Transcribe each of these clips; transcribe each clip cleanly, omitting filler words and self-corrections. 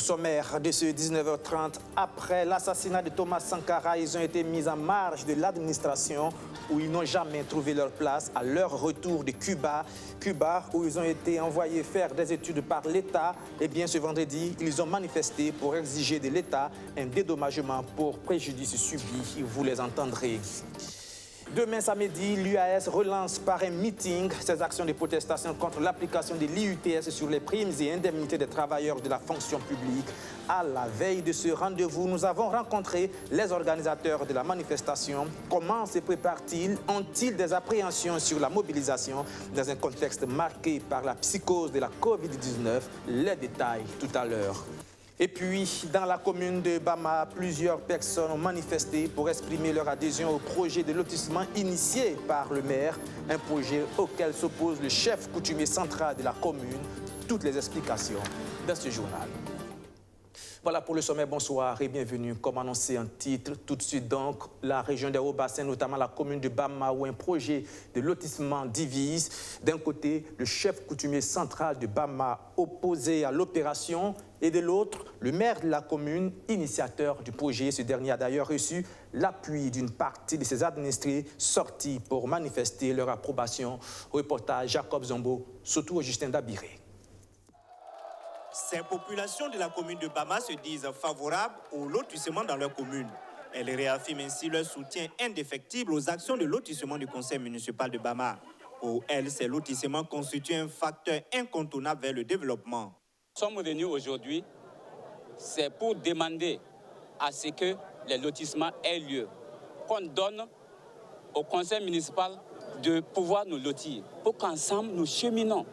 sommaire de ce 19h30, après l'assassinat de Thomas Sankara, ils ont été mis en marge de l'administration où ils n'ont jamais trouvé leur place à leur retour de Cuba. Cuba, où ils ont été envoyés faire des études par l'État. Eh bien, ce vendredi, ils ont manifesté pour exiger de l'État un dédommagement pour préjudice subi. Vous les entendrez. Demain samedi, l'UAS relance par un meeting ses actions de protestation contre l'application de l'IUTS sur les primes et indemnités des travailleurs de la fonction publique. À la veille de ce rendez-vous, nous avons rencontré les organisateurs de la manifestation. Comment se préparent-ils? Ont-ils des appréhensions sur la mobilisation dans un contexte marqué par la psychose de la Covid-19? Les détails tout à l'heure. Et puis, dans la commune de Bama, plusieurs personnes ont manifesté pour exprimer leur adhésion au projet de lotissement initié par le maire, un projet auquel s'oppose le chef coutumier central de la commune. Toutes les explications dans ce journal. Voilà pour le sommet, bonsoir et bienvenue. Comme annoncé en titre, tout de suite donc, la région des Hauts-Bassins, notamment la commune de Bama, où un projet de lotissement divise. D'un côté, le chef coutumier central de Bama opposé à l'opération et de l'autre, le maire de la commune, initiateur du projet. Ce dernier a d'ailleurs reçu l'appui d'une partie de ses administrés sortis pour manifester leur approbation. Reportage Jacob Zombo, surtout Justin Dabiré. Ces populations de la commune de Bama se disent favorables au lotissement dans leur commune. Elles réaffirment ainsi leur soutien indéfectible aux actions de lotissement du conseil municipal de Bama. Pour elles, ces lotissements constituent un facteur incontournable vers le développement. Nous sommes venus aujourd'hui, c'est pour demander à ce que les lotissements aient lieu, qu'on donne au conseil municipal de pouvoir nous lotir, pour qu'ensemble nous cheminons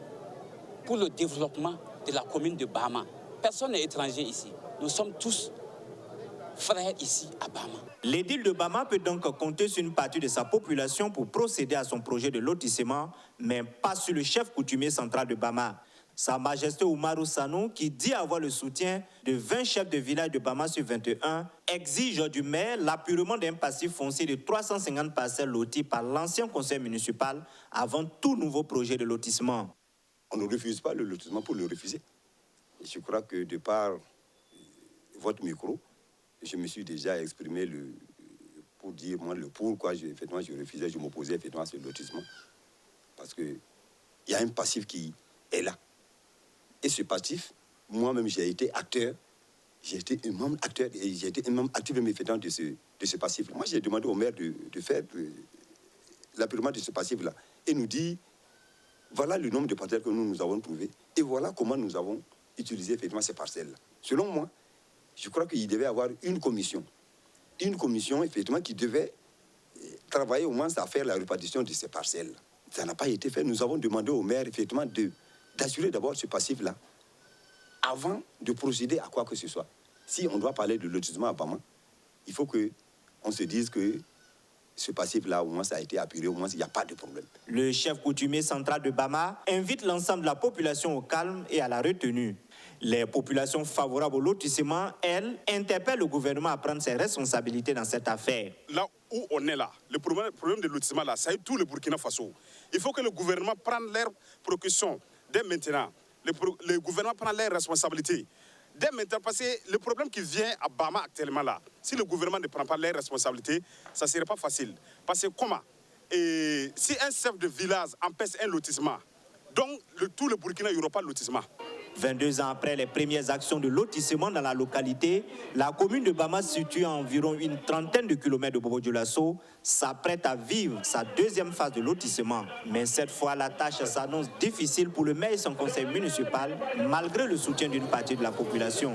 pour le développement de la commune de Bama. Personne n'est étranger ici. Nous sommes tous frères ici à Bama. L'édile de Bama peut donc compter sur une partie de sa population pour procéder à son projet de lotissement, mais pas sur le chef coutumier central de Bama. Sa Majesté Oumarou Sanou, qui dit avoir le soutien de 20 chefs de village de Bama sur 21, exige du maire l'appurement d'un passif foncier de 350 parcelles loties par l'ancien conseil municipal avant tout nouveau projet de lotissement. On ne refuse pas le lotissement pour le refuser. Et je crois que de par votre micro, je me suis déjà exprimé pour dire moi, le pourquoi effectivement, je refusais, je m'opposais effectivement à ce lotissement. Parce qu'il y a un passif qui est là. Et ce passif, moi-même, j'ai été acteur, j'ai été un membre acteur, et j'ai été un membre actif effectivement de ce passif. Moi, j'ai demandé au maire de faire l'appurement de ce passif-là et nous dit voilà le nombre de parcelles que nous avons trouvées et voilà comment nous avons utilisé effectivement ces parcelles-là. Selon moi, je crois qu'il devait y avoir une commission effectivement qui devait travailler au moins à faire la répartition de ces parcelles. Ça n'a pas été fait. Nous avons demandé au maire effectivement d'assurer d'abord ce passif-là avant de procéder à quoi que ce soit. Si on doit parler de lotissement à Bama, il faut qu'on se dise que ce passif-là, au moins, ça a été apuré, au moins, il n'y a pas de problème. Le chef coutumier central de Bama invite l'ensemble de la population au calme et à la retenue. Les populations favorables au lotissement, elles, interpellent le gouvernement à prendre ses responsabilités dans cette affaire. Là où on est là, le problème de lotissement, là, ça a eu tout le Burkina Faso. Il faut que le gouvernement prenne leurs précautions dès maintenant. Le gouvernement prend leurs responsabilités. Dès maintenant, parce que le problème qui vient à Bama actuellement là, si le gouvernement ne prend pas les responsabilités, ça ne serait pas facile. Parce que comment? Et si un chef de village empêche un lotissement, donc tout le Burkina, il n'y aura pas de lotissement. 22 ans après les premières actions de lotissement dans la localité, la commune de Bama, située à environ une trentaine de kilomètres de Bobo-Dioulasso, s'apprête à vivre sa deuxième phase de lotissement. Mais cette fois, la tâche s'annonce difficile pour le maire et son conseil municipal, malgré le soutien d'une partie de la population.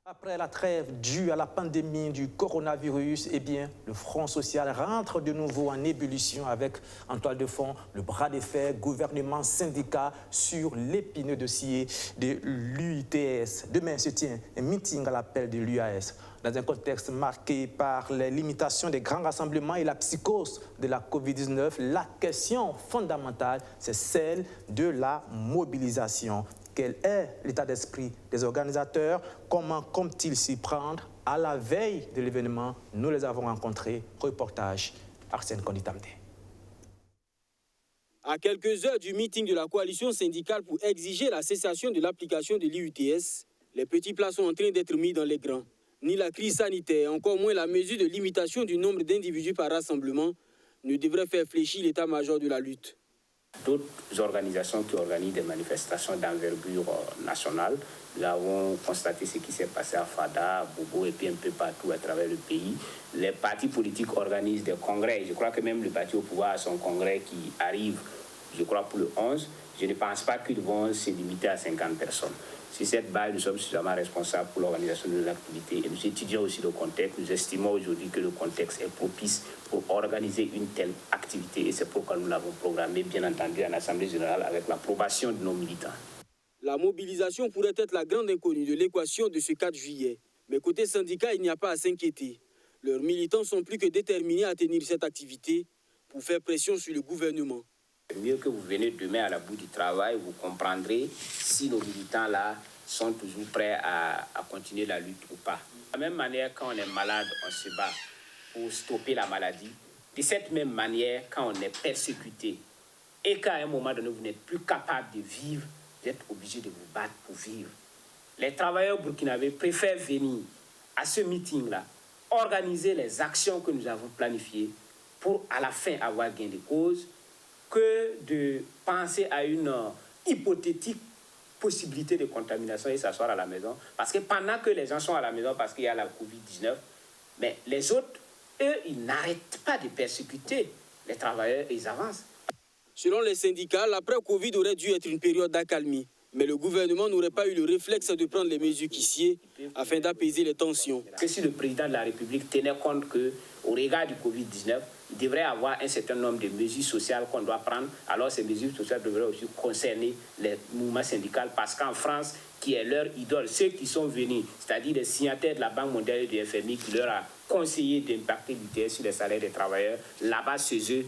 Après la trêve due à la pandémie du coronavirus, eh bien, le Front social rentre de nouveau en ébullition avec, en toile de fond, le bras de fer gouvernement syndicat sur l'épineux dossier de l'UITS. Demain se tient un meeting à l'appel de l'UAS. Dans un contexte marqué par les limitations des grands rassemblements et la psychose de la Covid-19, la question fondamentale, c'est celle de la mobilisation. Quel est l'état d'esprit des organisateurs? Comment comptent-ils s'y prendre? À la veille de l'événement, nous les avons rencontrés. Reportage Arsène Konditamde. À quelques heures du meeting de la coalition syndicale pour exiger la cessation de l'application de l'IUTS, Les petits plats sont en train d'être mis dans les grands. Ni la crise sanitaire, encore moins la mesure de limitation du nombre d'individus par rassemblement ne devrait faire fléchir l'état-major de la lutte. D'autres organisations qui organisent des manifestations d'envergure nationale, nous avons constaté ce qui s'est passé à Fada, à Bobo et puis un peu partout à travers le pays. Les partis politiques organisent des congrès. Je crois que même le parti au pouvoir a son congrès qui arrive, je crois, pour le 11. Je ne pense pas qu'ils vont se limiter à 50 personnes. Sur cette base, nous sommes suffisamment responsables pour l'organisation de l'activité et nous étudions aussi le contexte. Nous estimons aujourd'hui que le contexte est propice pour organiser une telle activité et c'est pourquoi nous l'avons programmé, bien entendu, en Assemblée générale avec l'approbation de nos militants. La mobilisation pourrait être la grande inconnue de l'équation de ce 4 juillet. Mais côté syndicat, il n'y a pas à s'inquiéter. Leurs militants sont plus que déterminés à tenir cette activité pour faire pression sur le gouvernement. Mieux que vous venez demain à la bout du travail, vous comprendrez si nos militants-là sont toujours prêts à continuer la lutte ou pas. De la même manière, quand on est malade, on se bat pour stopper la maladie. De cette même manière, quand on est persécuté et qu'à un moment donné, vous n'êtes plus capable de vivre, vous êtes obligé de vous battre pour vivre. Les travailleurs burkinabés préfèrent venir à ce meeting-là, organiser les actions que nous avons planifiées pour à la fin avoir gain de cause, que de penser à une hypothétique possibilité de contamination et s'asseoir à la maison. Parce que pendant que les gens sont à la maison parce qu'il y a la Covid-19, mais les autres, eux, ils n'arrêtent pas de persécuter les travailleurs et ils avancent. Selon les syndicats, l'après-Covid aurait dû être une période d'accalmie. Mais le gouvernement n'aurait pas eu le réflexe de prendre les mesures qui sied afin d'apaiser les tensions. Que si le président de la République tenait compte qu'au regard du Covid-19, il devrait avoir un certain nombre de mesures sociales qu'on doit prendre, alors ces mesures sociales devraient aussi concerner les mouvements syndicaux parce qu'en France, qui est leur idole, ceux qui sont venus, c'est-à-dire les signataires de la Banque mondiale et du FMI qui leur a conseillé d'impacter l'UTS sur les salaires des travailleurs, là-bas chez eux,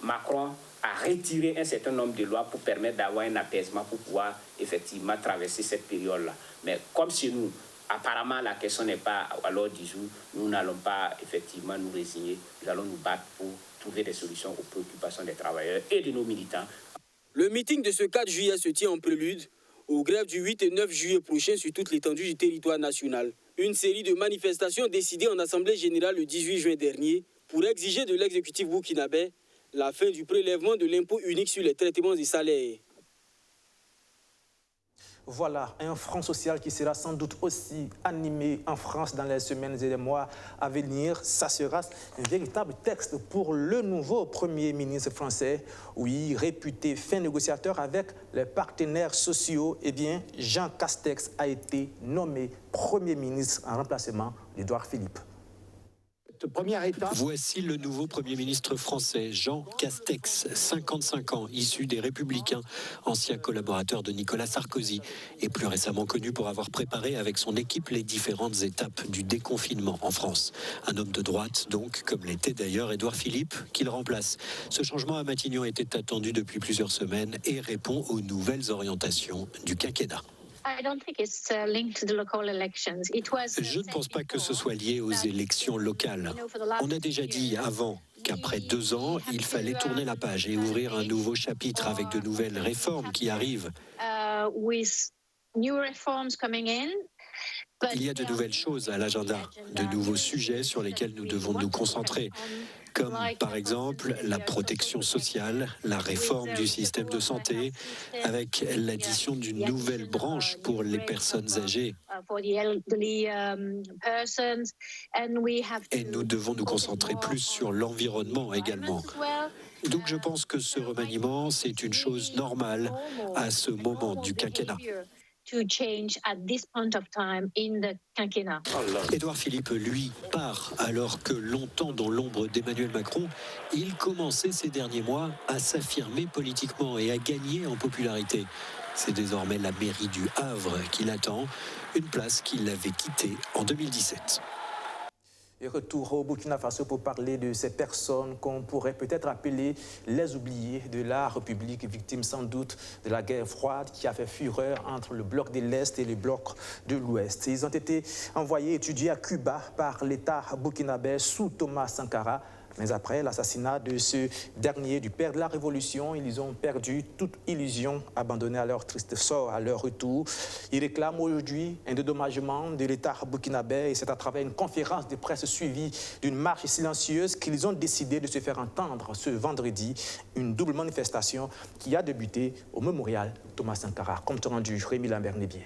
Macron a retiré un certain nombre de lois pour permettre d'avoir un apaisement pour pouvoir effectivement traverser cette période-là. Mais comme chez nous, apparemment la question n'est pas à l'ordre du jour, nous n'allons pas effectivement nous résigner, nous allons nous battre pour trouver des solutions aux préoccupations des travailleurs et de nos militants. Le meeting de ce 4 juillet se tient en prélude aux grèves du 8 et 9 juillet prochain sur toute l'étendue du territoire national. Une série de manifestations décidées en Assemblée générale le 18 juin dernier pour exiger de l'exécutif burkinabé la fin du prélèvement de l'impôt unique sur les traitements des salaires. Voilà, un front social qui sera sans doute aussi animé en France dans les semaines et les mois à venir. Ça sera un véritable texte pour le nouveau Premier ministre français, oui, réputé fin négociateur avec les partenaires sociaux. Eh bien, Jean Castex a été nommé Premier ministre en remplacement d'Édouard Philippe. Première étape. Voici le nouveau Premier ministre français, Jean Castex, 55 ans, issu des Républicains, ancien collaborateur de Nicolas Sarkozy et plus récemment connu pour avoir préparé avec son équipe les différentes étapes du déconfinement en France. Un homme de droite, donc, comme l'était d'ailleurs Édouard Philippe, qu'il remplace. Ce changement à Matignon était attendu depuis plusieurs semaines et répond aux nouvelles orientations du quinquennat. Je ne pense pas que ce soit lié aux élections locales. On a déjà dit avant qu'après 2 ans, il fallait tourner la page et ouvrir un nouveau chapitre avec de nouvelles réformes qui arrivent. Il y a de nouvelles choses à l'agenda, de nouveaux sujets sur lesquels nous devons nous concentrer, comme par exemple la protection sociale, la réforme du système de santé, avec l'addition d'une nouvelle branche pour les personnes âgées. Et nous devons nous concentrer plus sur l'environnement également. Donc je pense que ce remaniement, c'est une chose normale à ce moment du quinquennat. Édouard Philippe, lui, part alors que longtemps dans l'ombre d'Emmanuel Macron, il commençait ces derniers mois à s'affirmer politiquement et à gagner en popularité. C'est désormais la mairie du Havre qui l'attend, une place qu'il avait quittée en 2017. Et retour au Burkina Faso pour parler de ces personnes qu'on pourrait peut-être appeler les oubliés de la République, victimes sans doute de la guerre froide qui a fait fureur entre le bloc de l'Est et le bloc de l'Ouest. Ils ont été envoyés étudier à Cuba par l'État burkinabé sous Thomas Sankara. Mais après l'assassinat de ce dernier, du père de la Révolution, ils ont perdu toute illusion, abandonnés à leur triste sort à leur retour. Ils réclament aujourd'hui un dédommagement de l'État burkinabé et c'est à travers une conférence de presse suivie d'une marche silencieuse qu'ils ont décidé de se faire entendre ce vendredi, une double manifestation qui a débuté au mémorial Thomas Sankara. Compte rendu, Rémi Lambert-Nébier.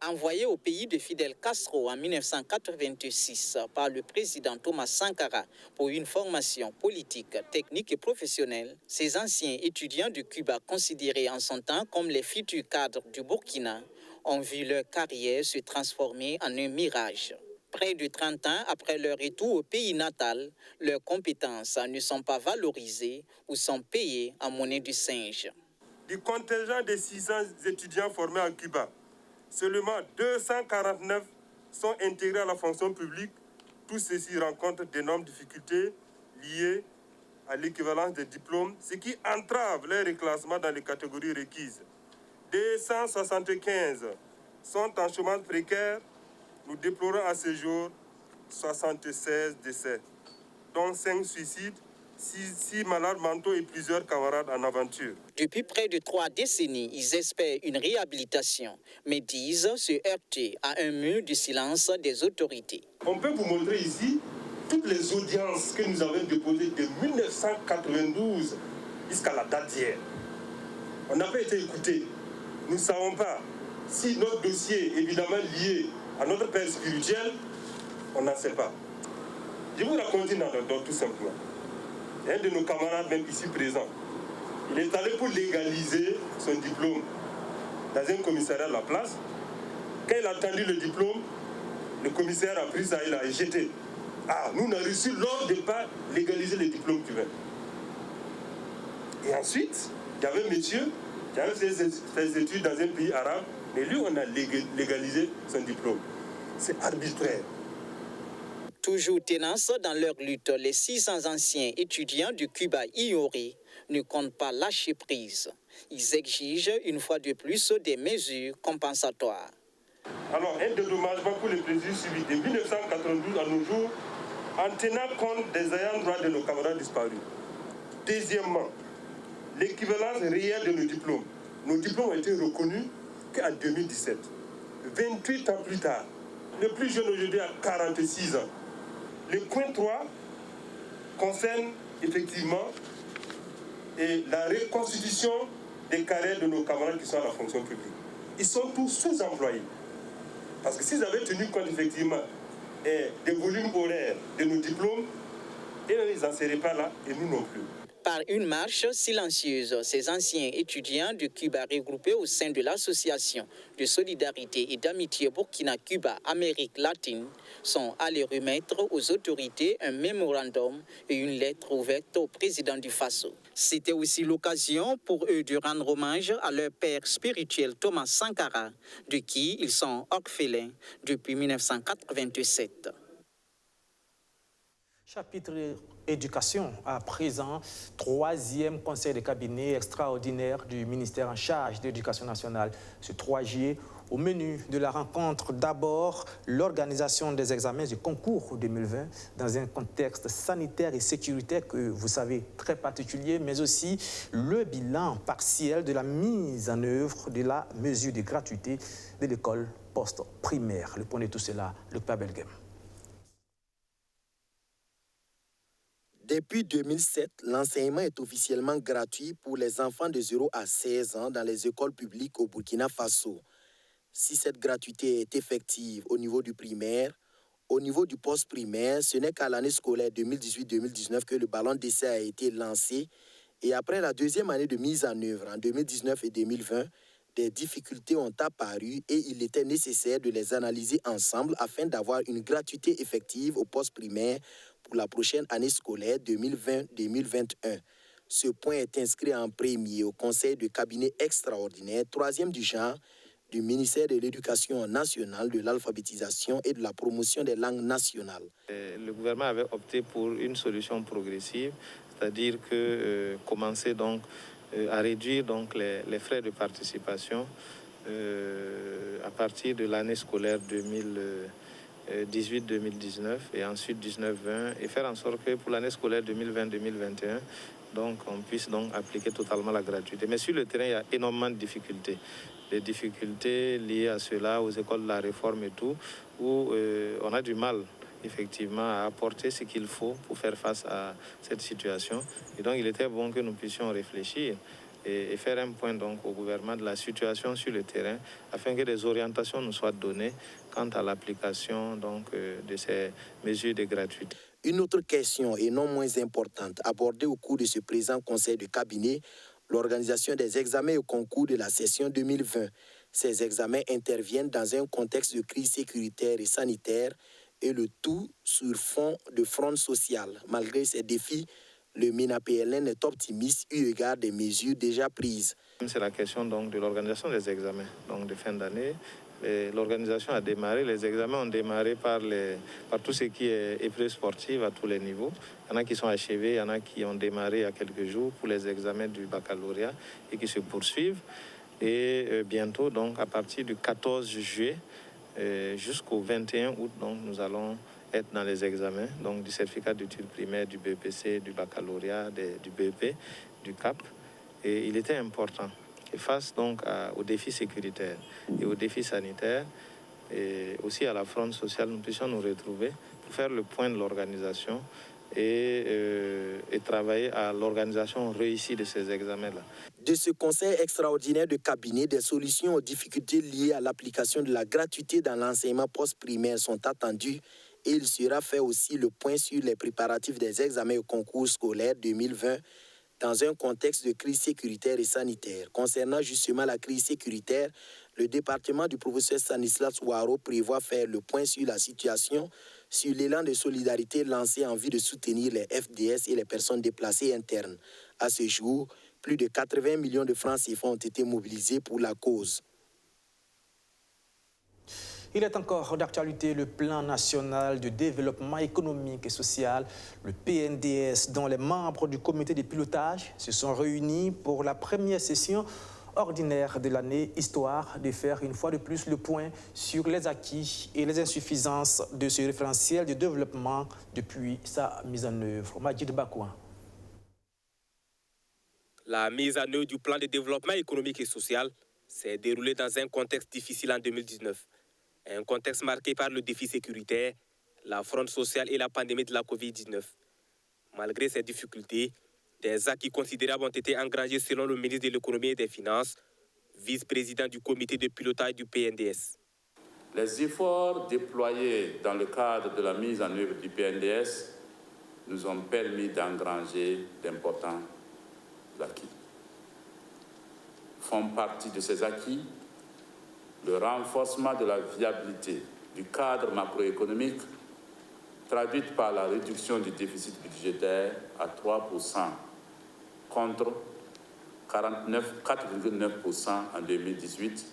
Envoyé au pays de Fidel Castro en 1986 par le président Thomas Sankara pour une formation politique, technique et professionnelle, ces anciens étudiants de Cuba considérés en son temps comme les futurs cadres du Burkina ont vu leur carrière se transformer en un mirage. Près de 30 ans après leur retour au pays natal, leurs compétences ne sont pas valorisées ou sont payées en monnaie du singe. Du contingent de 600 étudiants formés à Cuba, seulement 249 sont intégrés à la fonction publique. Tous ceux-ci rencontrent d'énormes difficultés liées à l'équivalence des diplômes, ce qui entrave leur reclassement dans les catégories requises. 275 sont en chômage précaire. Nous déplorons à ce jour 76 décès, dont 5 suicides, 6 malades mentaux et plusieurs camarades en aventure. Depuis près de 3 décennies, ils espèrent une réhabilitation, mais disent se heurter à un mur de silence des autorités. On peut vous montrer ici toutes les audiences que nous avons déposées de 1992 jusqu'à la date d'hier. On n'a pas été écoutés. Nous ne savons pas si notre dossier est évidemment lié à notre père spirituel, on n'en sait pas. Je vous raconte une anecdote tout simplement. Un de nos camarades, même ici présent, il est allé pour légaliser son diplôme dans un commissariat de la place. Quand il a attendu le diplôme, le commissaire a pris ça, il a jeté. Ah, nous on a reçu l'ordre de ne pas légaliser le diplôme cubain. Et ensuite, il y avait un monsieur qui avait fait ses études dans un pays arabe, mais lui, on a légalisé son diplôme. C'est arbitraire. Toujours tenaces dans leur lutte, les 600 anciens étudiants du Cuba ignorés ne comptent pas lâcher prise. Ils exigent une fois de plus des mesures compensatoires. Alors, un dédommagement pour les préjudices subis de 1992 à nos jours, en tenant compte des ayants droit de nos camarades disparus. Deuxièmement, l'équivalence réelle de nos diplômes. Nos diplômes ont été reconnus qu'en 2017. 28 ans plus tard, le plus jeune aujourd'hui a 46 ans. Le point 3 concerne effectivement la reconstitution des carrières de nos camarades qui sont à la fonction publique. Ils sont tous sous-employés. Parce que s'ils avaient tenu compte effectivement des volumes horaires de nos diplômes, ils n'en seraient pas là et nous non plus. Par une marche silencieuse, ces anciens étudiants de Cuba regroupés au sein de l'Association de solidarité et d'amitié Burkina-Cuba-Amérique latine sont allés remettre aux autorités un mémorandum et une lettre ouverte au président du Faso. C'était aussi l'occasion pour eux de rendre hommage à leur père spirituel Thomas Sankara, de qui ils sont orphelins depuis 1987. Chapitre éducation, à présent, 3e conseil de cabinet extraordinaire du ministère en charge de l'éducation nationale. Ce 3 juillet, au menu de la rencontre, d'abord l'organisation des examens du concours 2020 dans un contexte sanitaire et sécuritaire que vous savez très particulier, mais aussi le bilan partiel de la mise en œuvre de la mesure de gratuité de l'école post-primaire. Le point de tout cela, le Père Belgem. Depuis 2007, l'enseignement est officiellement gratuit pour les enfants de 0 à 16 ans dans les écoles publiques au Burkina Faso. Si cette gratuité est effective au niveau du primaire, au niveau du post-primaire, ce n'est qu'à l'année scolaire 2018-2019 que le ballon d'essai a été lancé et après la 2e année de mise en œuvre en 2019 et 2020, des difficultés ont apparu et il était nécessaire de les analyser ensemble afin d'avoir une gratuité effective au post-primaire pour la prochaine année scolaire 2020-2021. Ce point est inscrit en premier au Conseil de cabinet extraordinaire, 3e du genre, du ministère de l'Éducation nationale, de l'alphabétisation et de la promotion des langues nationales. Le gouvernement avait opté pour une solution progressive, c'est-à-dire que commencer donc à réduire donc les frais de participation à partir de l'année scolaire 18-2019 et ensuite 19-20 et faire en sorte que pour l'année scolaire 2020-2021, donc on puisse donc appliquer totalement la gratuité. Mais sur le terrain, il y a énormément de difficultés. Des difficultés liées à cela, aux écoles de la réforme et tout, où on a du mal effectivement à apporter ce qu'il faut pour faire face à cette situation. Et donc il était bon que nous puissions réfléchir et faire un point donc au gouvernement de la situation sur le terrain afin que des orientations nous soient données quant à l'application donc de ces mesures de gratuité. Une autre question, et non moins importante, abordée au cours de ce présent conseil de cabinet, l'organisation des examens et concours de la session 2020. Ces examens interviennent dans un contexte de crise sécuritaire et sanitaire et le tout sur fond de fraude sociale. Malgré ces défis, le MENA-PLN est optimiste eu égard des mesures déjà prises. C'est la question donc de l'organisation des examens donc de fin d'année. L'organisation a démarré, les examens ont démarré par tout ce qui est épreuve sportive à tous les niveaux. Il y en a qui sont achevés, il y en a qui ont démarré il y a quelques jours pour les examens du baccalauréat et qui se poursuivent. Et bientôt, donc à partir du 14 juillet jusqu'au 21 août, donc, nous allons être dans les examens donc, du certificat d'études primaires, du BEPC, du baccalauréat, du BEP, du CAP. Et il était important que face donc aux défis sécuritaires et aux défis sanitaires et aussi à la fraude sociale, nous puissions nous retrouver pour faire le point de l'organisation et travailler à l'organisation réussie de ces examens-là. De ce conseil extraordinaire de cabinet, des solutions aux difficultés liées à l'application de la gratuité dans l'enseignement post-primaire sont attendues et il sera fait aussi le point sur les préparatifs des examens au concours scolaire 2020 dans un contexte de crise sécuritaire et sanitaire. Concernant justement la crise sécuritaire, le département du professeur Stanislas Ouaro prévoit faire le point sur la situation, sur l'élan de solidarité lancé en vue de soutenir les FDS et les personnes déplacées internes. À ce jour, plus de 80 millions de francs CFA ont été mobilisés pour la cause. Il est encore d'actualité le plan national de développement économique et social, le PNDS, dont les membres du comité de pilotage se sont réunis pour la première session ordinaire de l'année, histoire de faire une fois de plus le point sur les acquis et les insuffisances de ce référentiel de développement depuis sa mise en œuvre. Majid Bakouan. La mise en œuvre du plan de développement économique et social s'est déroulée dans un contexte difficile en 2019. Un contexte marqué par le défi sécuritaire, la fraude sociale et la pandémie de la Covid-19. Malgré ces difficultés, des acquis considérables ont été engrangés selon le ministre de l'Économie et des Finances, vice-président du comité de pilotage du PNDS. Les efforts déployés dans le cadre de la mise en œuvre du PNDS nous ont permis d'engranger d'importants acquis. Font partie de ces acquis le renforcement de la viabilité du cadre macroéconomique, traduite par la réduction du déficit budgétaire à 3% contre 4,9% en 2018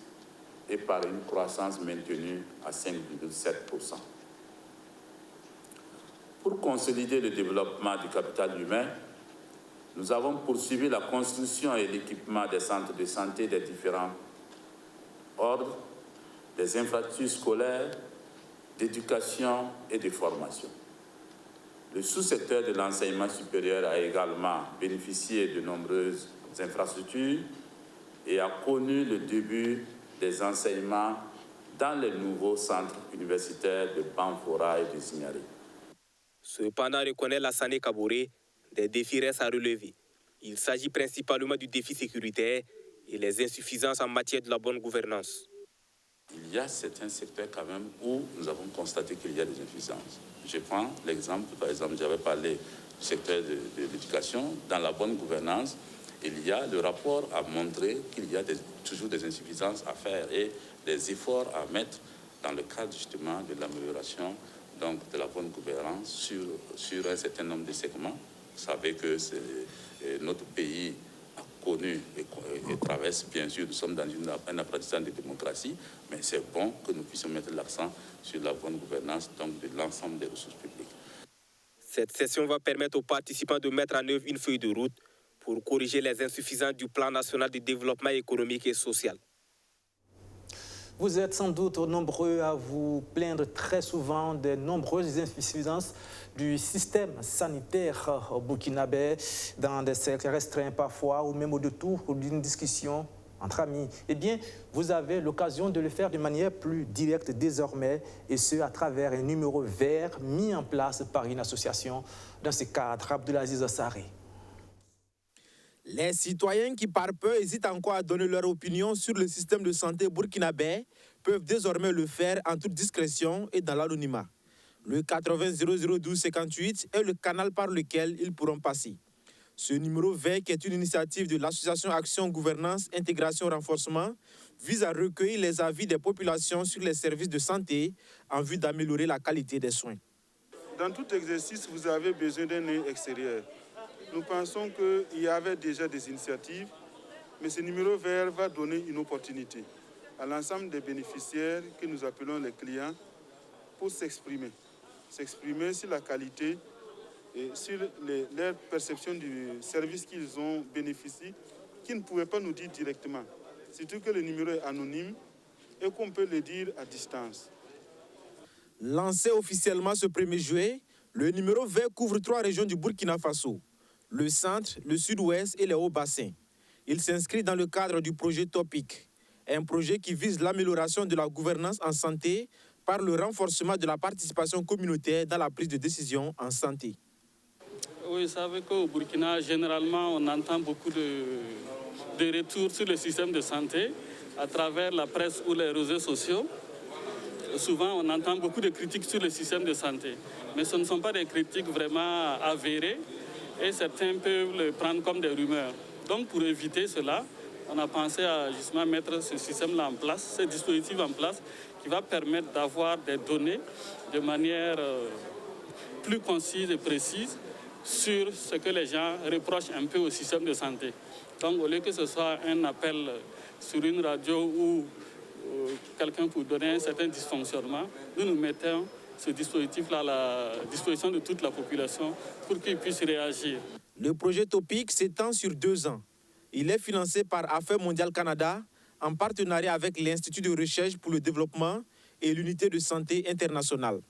et par une croissance maintenue à 5,7%. Pour consolider le développement du capital humain, nous avons poursuivi la construction et l'équipement des centres de santé des différents ordres, des infrastructures scolaires, d'éducation et de formation. Le sous-secteur de l'enseignement supérieur a également bénéficié de nombreuses infrastructures et a connu le début des enseignements dans les nouveaux centres universitaires de Banfora et de Signari. Cependant, reconnaît Lassane Kaboré, des défis restent à relever. Il s'agit principalement du défi sécuritaire et les insuffisances en matière de la bonne gouvernance. Il y a certains secteurs quand même où nous avons constaté qu'il y a des insuffisances. Je prends l'exemple, par exemple, j'avais parlé du secteur de l'éducation. Dans la bonne gouvernance, le rapport a montré qu'il y a toujours des insuffisances à faire et des efforts à mettre dans le cadre justement de l'amélioration de la bonne gouvernance sur un certain nombre de segments. Vous savez que notre pays a connu et traverse, bien sûr, nous sommes dans un apprentissage de démocratie, mais c'est bon que nous puissions mettre l'accent sur la bonne gouvernance de l'ensemble des ressources publiques. Cette session va permettre aux participants de mettre en œuvre une feuille de route pour corriger les insuffisances du plan national de développement économique et social. Vous êtes sans doute nombreux à vous plaindre très souvent des nombreuses insuffisances du système sanitaire burkinabé dans des cercles restreints parfois ou même au détour d'une discussion entre amis. Eh bien, vous avez l'occasion de le faire de manière plus directe désormais, et ce, à travers un numéro vert mis en place par une association. Dans ce cadre, Abdelaziz Sarré. Les citoyens qui par peu hésitent encore à donner leur opinion sur le système de santé burkinabé peuvent désormais le faire en toute discrétion et dans l'anonymat. Le 80 00 58 est le canal par lequel ils pourront passer. Ce numéro vert, qui est une initiative de l'association Action, Gouvernance, Intégration, Renforcement, vise à recueillir les avis des populations sur les services de santé en vue d'améliorer la qualité des soins. Dans tout exercice, vous avez besoin d'un œil extérieur. Nous pensons qu'il y avait déjà des initiatives, mais ce numéro vert va donner une opportunité à l'ensemble des bénéficiaires que nous appelons les clients pour s'exprimer sur la qualité et sur leur perception du service qu'ils ont bénéficié, qu'ils ne pouvaient pas nous dire directement. Surtout que le numéro est anonyme et qu'on peut le dire à distance. Lancé officiellement ce 1er juillet, le numéro vert couvre 3 régions du Burkina Faso: le centre, le sud-ouest et les hauts-bassins. Il s'inscrit dans le cadre du projet Topic, un projet qui vise l'amélioration de la gouvernance en santé par le renforcement de la participation communautaire dans la prise de décision en santé. Oui, vous savez qu'au Burkina, généralement, on entend beaucoup de retours sur le système de santé à travers la presse ou les réseaux sociaux. Souvent, on entend beaucoup de critiques sur le système de santé, mais ce ne sont pas des critiques vraiment avérées et certains peuvent le prendre comme des rumeurs. Donc, pour éviter cela, on a pensé à justement mettre ce système-là en place, ce dispositif en place, qui va permettre d'avoir des données de manière plus concise et précise sur ce que les gens reprochent un peu au système de santé. Donc, au lieu que ce soit un appel sur une radio ou quelqu'un pour donner un certain dysfonctionnement, nous mettons ce dispositif-là à la disposition de toute la population pour qu'ils puissent réagir. Le projet Topic s'étend sur 2 ans. Il est financé par Affaires mondiales Canada en partenariat avec l'Institut de recherche pour le développement et l'unité de santé internationale.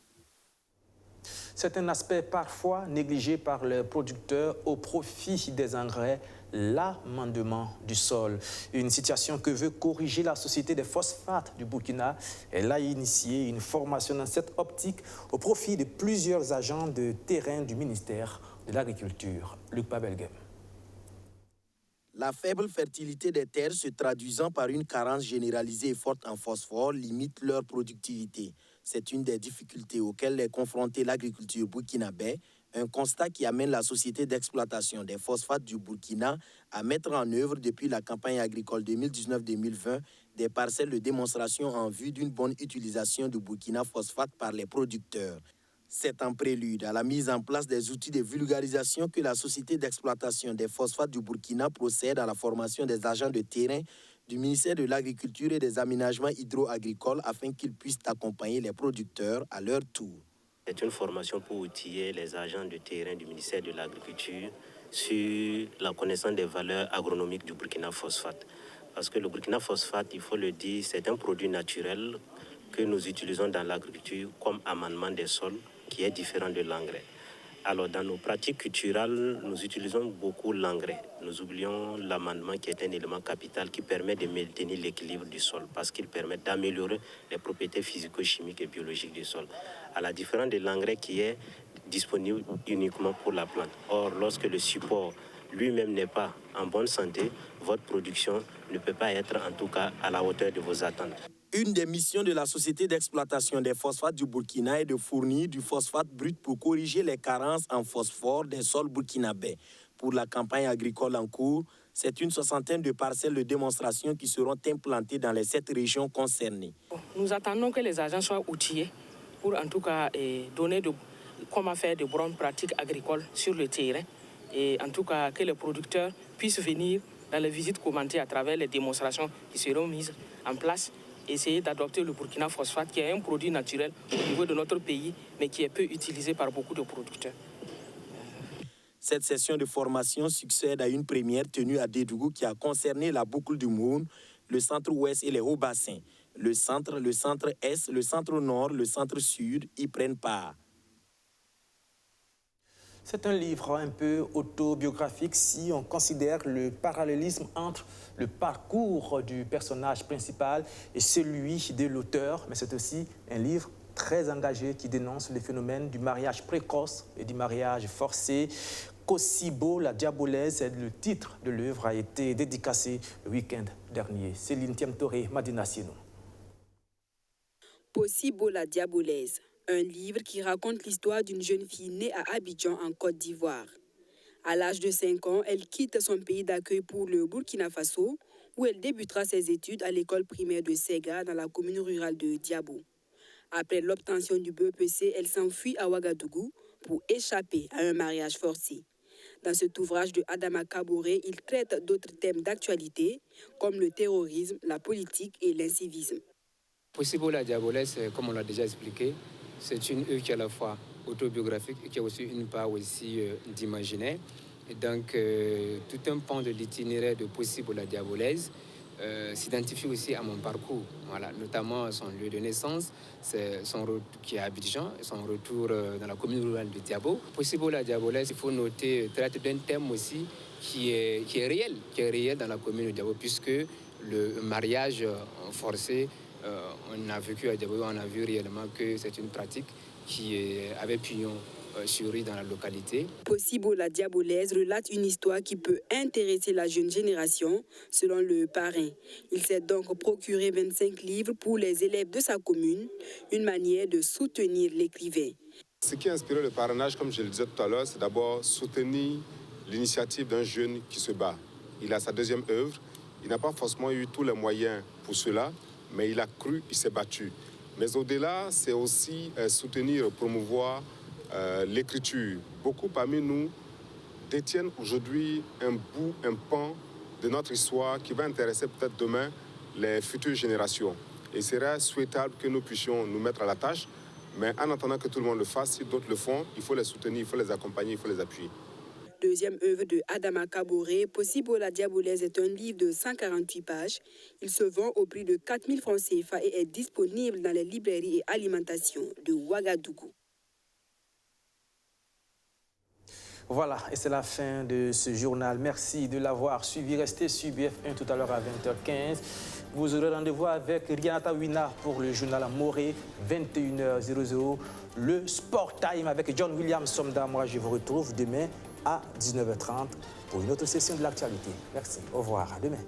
C'est un aspect parfois négligé par les producteurs au profit des engrais, l'amendement du sol. Une situation que veut corriger la Société des phosphates du Burkina. Elle a initié une formation dans cette optique au profit de plusieurs agents de terrain du ministère de l'Agriculture. Luc Pabelgem. La faible fertilité des terres se traduisant par une carence généralisée et forte en phosphore limite leur productivité. C'est une des difficultés auxquelles est confrontée l'agriculture burkinabé, un constat qui amène la société d'exploitation des phosphates du Burkina à mettre en œuvre depuis la campagne agricole 2019-2020 des parcelles de démonstration en vue d'une bonne utilisation du Burkina phosphate par les producteurs. C'est en prélude à la mise en place des outils de vulgarisation que la société d'exploitation des phosphates du Burkina procède à la formation des agents de terrain du ministère de l'Agriculture et des Aménagements hydro-agricoles afin qu'ils puissent accompagner les producteurs à leur tour. C'est une formation pour outiller les agents de terrain du ministère de l'Agriculture sur la connaissance des valeurs agronomiques du Burkina phosphate. Parce que le Burkina phosphate, il faut le dire, c'est un produit naturel que nous utilisons dans l'agriculture comme amendement des sols, qui est différent de l'engrais. Alors, dans nos pratiques culturelles, nous utilisons beaucoup l'engrais. Nous oublions l'amendement qui est un élément capital qui permet de maintenir l'équilibre du sol parce qu'il permet d'améliorer les propriétés physico-chimiques et biologiques du sol. À la différence de l'engrais qui est disponible uniquement pour la plante. Or, lorsque le support lui-même n'est pas en bonne santé, votre production ne peut pas être en tout cas à la hauteur de vos attentes. Une des missions de la Société d'exploitation des phosphates du Burkina est de fournir du phosphate brut pour corriger les carences en phosphore des sols burkinabés. Pour la campagne agricole en cours, c'est une 60aine de parcelles de démonstration qui seront implantées dans les 7 régions concernées. Nous attendons que les agents soient outillés pour en tout cas donner comment faire de bonnes pratiques agricoles sur le terrain et en tout cas que les producteurs puissent venir dans les visites commentées à travers les démonstrations qui seront mises en place. Essayer d'adopter le Burkina phosphate, qui est un produit naturel au niveau de notre pays, mais qui est peu utilisé par beaucoup de producteurs. Cette session de formation succède à une première tenue à Dédougou qui a concerné la boucle du Moun, le centre-ouest et les hauts bassins. Le centre Est, le centre Nord, le centre Sud y prennent part. C'est un livre un peu autobiographique si on considère le parallélisme entre le parcours du personnage principal et celui de l'auteur, mais c'est aussi un livre très engagé qui dénonce les phénomènes du mariage précoce et du mariage forcé. Kosibo, la diabolaise, le titre de l'œuvre a été dédicacé le week-end dernier. Céline Tiamtoré, Madina Sino. Kosibo, la diabolaise, un livre qui raconte l'histoire d'une jeune fille née à Abidjan en Côte d'Ivoire. À l'âge de 5 ans, elle quitte son pays d'accueil pour le Burkina Faso, où elle débutera ses études à l'école primaire de Sega dans la commune rurale de Diabo. Après l'obtention du BEPC, elle s'enfuit à Ouagadougou pour échapper à un mariage forcé. Dans cet ouvrage de Adama Kaboré, il traite d'autres thèmes d'actualité, comme le terrorisme, la politique et l'incivisme. Kosibo, la diabolaise, comme on l'a déjà expliqué, c'est une œuvre qui est à la fois autobiographique et qui a aussi une part aussi d'imaginaire. Et donc, tout un pan de l'itinéraire de Kosibo, la diabolaise, s'identifie aussi à mon parcours, voilà, notamment son lieu de naissance, c'est son retour qui est à Abidjan, son retour dans la commune rurale de Diabo. Kosibo, la diabolaise, il faut noter, traite d'un thème aussi qui est réel dans la commune de Diabo, puisque le mariage forcé, on a vécu à Diabo, on a vu réellement que c'est une pratique qui avait pignon sur rue dans la localité. Kosibo, la diabolaise, relate une histoire qui peut intéresser la jeune génération, selon le parrain. Il s'est donc procuré 25 livres pour les élèves de sa commune, une manière de soutenir l'écrivain. Ce qui a inspiré le parrainage, comme je le disais tout à l'heure, c'est d'abord soutenir l'initiative d'un jeune qui se bat. Il a sa deuxième œuvre, il n'a pas forcément eu tous les moyens pour cela, mais il a cru, il s'est battu. Mais au-delà, c'est aussi soutenir, promouvoir l'écriture. Beaucoup parmi nous détiennent aujourd'hui un pan de notre histoire qui va intéresser peut-être demain les futures générations. Et il serait souhaitable que nous puissions nous mettre à la tâche, mais en attendant que tout le monde le fasse, si d'autres le font, il faut les soutenir, il faut les accompagner, il faut les appuyer. Deuxième œuvre de Adama Kaboré, Kosibo, la diabolaise est un livre de 148 pages. Il se vend au prix de 4 000 francs CFA et est disponible dans les librairies et alimentations de Ouagadougou. Voilà, et c'est la fin de ce journal. Merci de l'avoir suivi. Restez sur BF1 tout à l'heure à 20h15. Vous aurez rendez-vous avec Rianata Wina pour le journal Moré, 21h00. Le Sport Time avec John Williams Somda. Moi, je vous retrouve demain à 19h30 pour une autre session de l'actualité. Merci, au revoir, à demain.